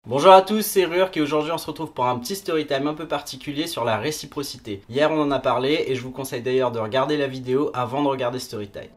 Bonjour à tous, c'est Rurk et aujourd'hui on se retrouve pour un petit storytime un peu particulier sur la réciprocité. Hier on en a parlé et je vous conseille d'ailleurs de regarder la vidéo avant de regarder storytime.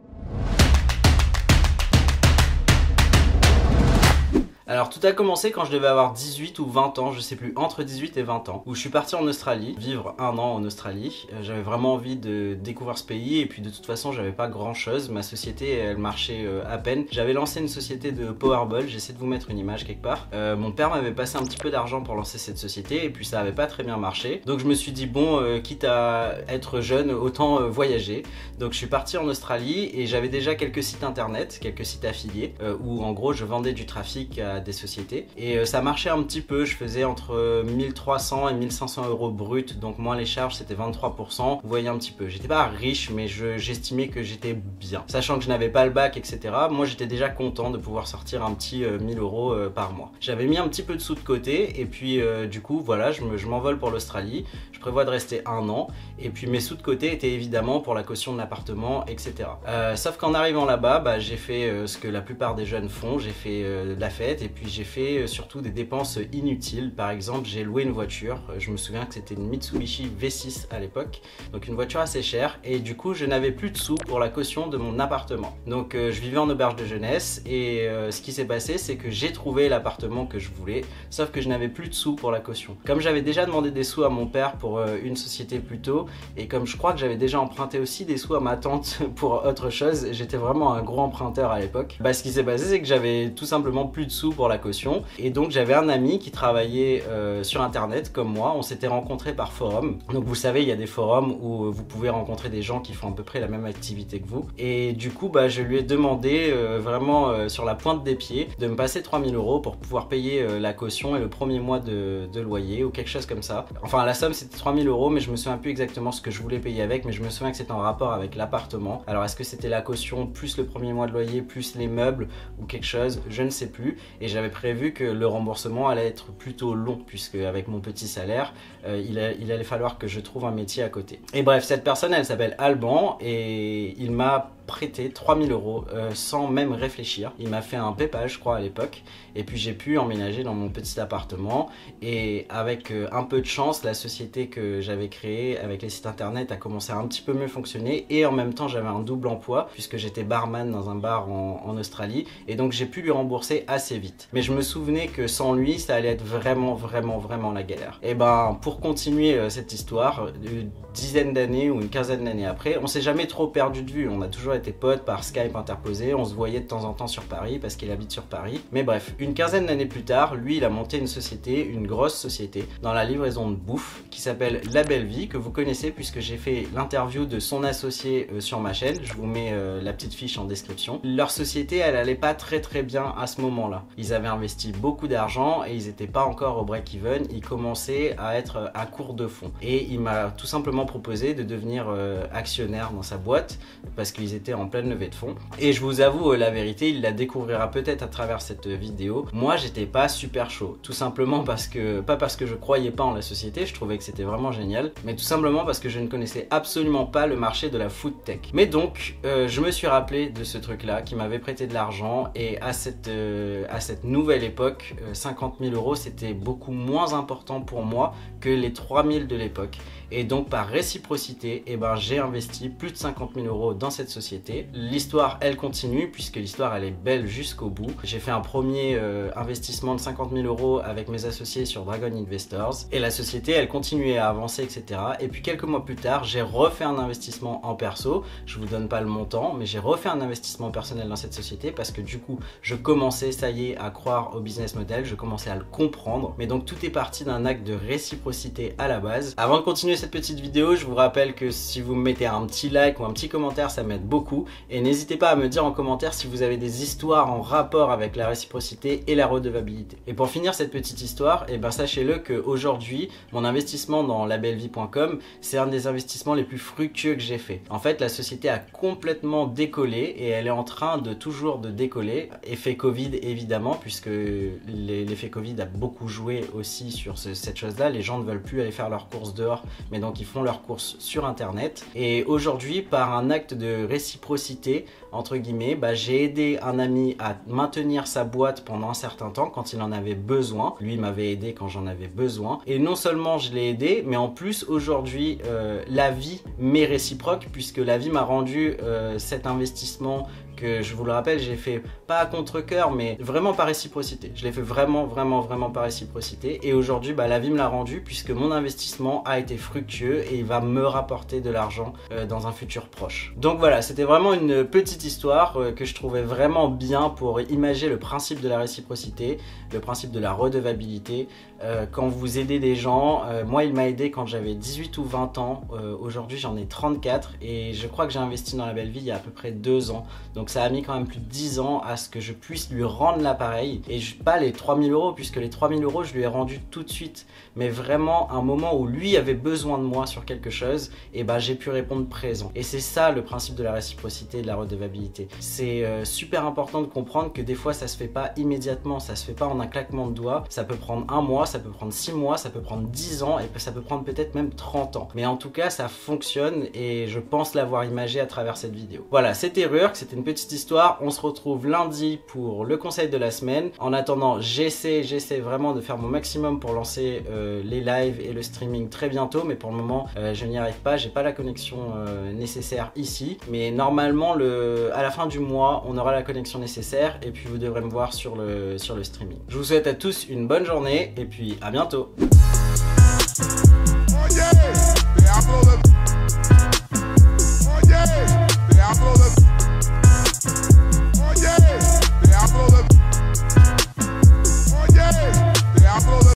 Alors tout a commencé quand je devais avoir 18 ou 20 ans, je sais plus, entre 18 et 20 ans, où je suis parti en Australie, vivre un an en Australie. J'avais vraiment envie de découvrir ce pays et puis de toute façon j'avais pas grand chose, ma société elle marchait à peine. J'avais lancé une société de Powerball, j'essaie de vous mettre une image quelque part. Mon père m'avait passé un petit peu d'argent pour lancer cette société et puis ça avait pas très bien marché. Donc je me suis dit bon, quitte à être jeune, autant voyager. Donc je suis parti en Australie et j'avais déjà quelques sites internet, quelques sites affiliés, où en gros je vendais du trafic à des sociétés et ça marchait un petit peu. Je faisais entre 1300 et 1500 euros brut, donc moins les charges c'était 23%. Vous voyez un petit peu, j'étais pas riche mais j'estimais que j'étais bien, sachant que je n'avais pas le bac etc. Moi j'étais déjà content de pouvoir sortir un petit 1000 euros par mois. J'avais mis un petit peu de sous de côté et puis du coup voilà, je m'envole pour l'Australie. Je prévois de rester un an et puis mes sous de côté étaient évidemment pour la caution de l'appartement etc. Sauf qu'en arrivant là-bas, j'ai fait ce que la plupart des jeunes font, j'ai fait de la fête et puis j'ai fait surtout des dépenses inutiles. Par exemple, j'ai loué une voiture, je me souviens que c'était une Mitsubishi V6 à l'époque, donc une voiture assez chère, et du coup je n'avais plus de sous pour la caution de mon appartement. Donc je vivais en auberge de jeunesse et ce qui s'est passé c'est que j'ai trouvé l'appartement que je voulais, sauf que je n'avais plus de sous pour la caution. Comme j'avais déjà demandé des sous à mon père pour une société plus tôt, et comme je crois que j'avais déjà emprunté aussi des sous à ma tante pour autre chose, j'étais vraiment un gros emprunteur à l'époque. Ce qui s'est passé c'est que j'avais tout simplement plus de sous pour la caution, et donc j'avais un ami qui travaillait sur internet comme moi. On s'était rencontrés par forum, donc vous savez il y a des forums où vous pouvez rencontrer des gens qui font à peu près la même activité que vous, et du coup je lui ai demandé vraiment sur la pointe des pieds de me passer 3000 euros pour pouvoir payer la caution et le premier mois de loyer ou quelque chose comme ça. Enfin la somme c'était 3000 euros, mais je me souviens plus exactement ce que je voulais payer avec, mais je me souviens que c'était en rapport avec l'appartement. Alors est-ce que c'était la caution plus le premier mois de loyer plus les meubles ou quelque chose, je ne sais plus. Et j'avais prévu que le remboursement allait être plutôt long, puisque avec mon petit salaire il allait falloir que je trouve un métier à côté. Et bref, cette personne elle s'appelle Alban et il m'a prêté 3000 euros sans même réfléchir. Il m'a fait un PayPal je crois à l'époque, et puis j'ai pu emménager dans mon petit appartement. Et avec un peu de chance, la société que j'avais créée avec les sites internet a commencé à un petit peu mieux fonctionner, et en même temps j'avais un double emploi puisque j'étais barman dans un bar en Australie, et donc j'ai pu lui rembourser assez vite. Mais je me souvenais que sans lui ça allait être vraiment la galère. Et pour continuer cette histoire, une dizaine d'années ou une quinzaine d'années après, on s'est jamais trop perdu de vue, on a toujours été potes par Skype interposé, on se voyait de temps en temps sur Paris parce qu'il habite sur Paris. Mais bref, une quinzaine d'années plus tard, lui il a monté une société, une grosse société dans la livraison de bouffe qui s'appelle La Belle Vie, que vous connaissez puisque j'ai fait l'interview de son associé sur ma chaîne. Je vous mets la petite fiche en description. Leur société elle allait pas très bien à ce moment là. Ils avaient investi beaucoup d'argent et ils étaient pas encore au break-even, ils commençaient à être à court de fonds, et il m'a tout simplement proposé de devenir actionnaire dans sa boîte parce qu'ils étaient en pleine levée de fonds. Et je vous avoue la vérité, il la découvrira peut-être à travers cette vidéo. Moi j'étais pas super chaud, tout simplement parce que, pas parce que je croyais pas en la société, je trouvais que c'était vraiment génial, mais tout simplement parce que je ne connaissais absolument pas le marché de la food tech. Mais donc je me suis rappelé de ce truc là qui m'avait prêté de l'argent, et à cette nouvelle époque 50 000 euros c'était beaucoup moins important pour moi que les 3000 de l'époque. Et donc par réciprocité, j'ai investi plus de 50 000 euros dans cette société. L'histoire elle continue puisque l'histoire elle est belle jusqu'au bout. J'ai fait un premier investissement de 50 000 euros avec mes associés sur Dragon Investors, et la société elle continuait à avancer etc. Et puis quelques mois plus tard j'ai refait un investissement en perso. Je vous donne pas le montant, mais j'ai refait un investissement personnel dans cette société parce que du coup je commençais ça y est à croire au business model, je commençais à le comprendre. Mais donc tout est parti d'un acte de réciprocité à la base. Avant de continuer cette petite vidéo, je vous rappelle que si vous me mettez un petit like ou un petit commentaire ça m'aide beaucoup, et n'hésitez pas à me dire en commentaire si vous avez des histoires en rapport avec la réciprocité et la redevabilité. Et pour finir cette petite histoire, sachez-le qu'aujourd'hui mon investissement dans labellevie.com c'est un des investissements les plus fructueux que j'ai fait. En fait la société a complètement décollé et elle est en train de toujours de décoller. Effet Covid évidemment, puisque l'effet Covid a beaucoup joué aussi sur cette chose là. Les gens ne veulent plus aller faire leurs courses dehors, mais donc ils font leurs courses sur internet. Et aujourd'hui par un acte de réciprocité réciprocité, entre guillemets, bah, j'ai aidé un ami à maintenir sa boîte pendant un certain temps quand il en avait besoin. Lui m'avait aidé quand j'en avais besoin. Et non seulement je l'ai aidé, mais en plus aujourd'hui, la vie m'est réciproque puisque la vie m'a rendu cet investissement que, je vous le rappelle, j'ai fait pas à contre-cœur, mais vraiment par réciprocité. Je l'ai fait vraiment par réciprocité. Et aujourd'hui, bah, la vie me l'a rendu puisque mon investissement a été fructueux et il va me rapporter de l'argent dans un futur proche. Donc voilà, c'était vraiment une petite histoire que je trouvais vraiment bien pour imager le principe de la réciprocité, le principe de la redevabilité. Quand vous aidez des gens, moi il m'a aidé quand j'avais 18 ou 20 ans, aujourd'hui j'en ai 34 et je crois que j'ai investi dans La Belle Vie il y a à peu près 2 ans. Donc ça a mis quand même plus de 10 ans à ce que je puisse lui rendre l'appareil. Et pas les 3000 euros, puisque les 3000 euros, je lui ai rendu tout de suite. Mais vraiment, un moment où lui avait besoin de moi sur quelque chose, et bah j'ai pu répondre présent. Et c'est ça le principe de la réciprocité et de la redevabilité. C'est super important de comprendre que des fois, ça se fait pas immédiatement, ça se fait pas en un claquement de doigts. Ça peut prendre 1 mois, ça peut prendre 6 mois, ça peut prendre 10 ans, et ça peut prendre peut-être même 30 ans. Mais en tout cas, ça fonctionne et je pense l'avoir imagé à travers cette vidéo. Voilà, c'était Rurk, c'était une petite histoire. On se retrouve lundi pour le conseil de la semaine. En attendant, j'essaie vraiment de faire mon maximum pour lancer les lives et le streaming très bientôt, mais pour le moment je n'y arrive pas, j'ai pas la connexion nécessaire ici, mais normalement à la fin du mois on aura la connexion nécessaire et puis vous devrez me voir sur le streaming. Je vous souhaite à tous une bonne journée et puis à bientôt.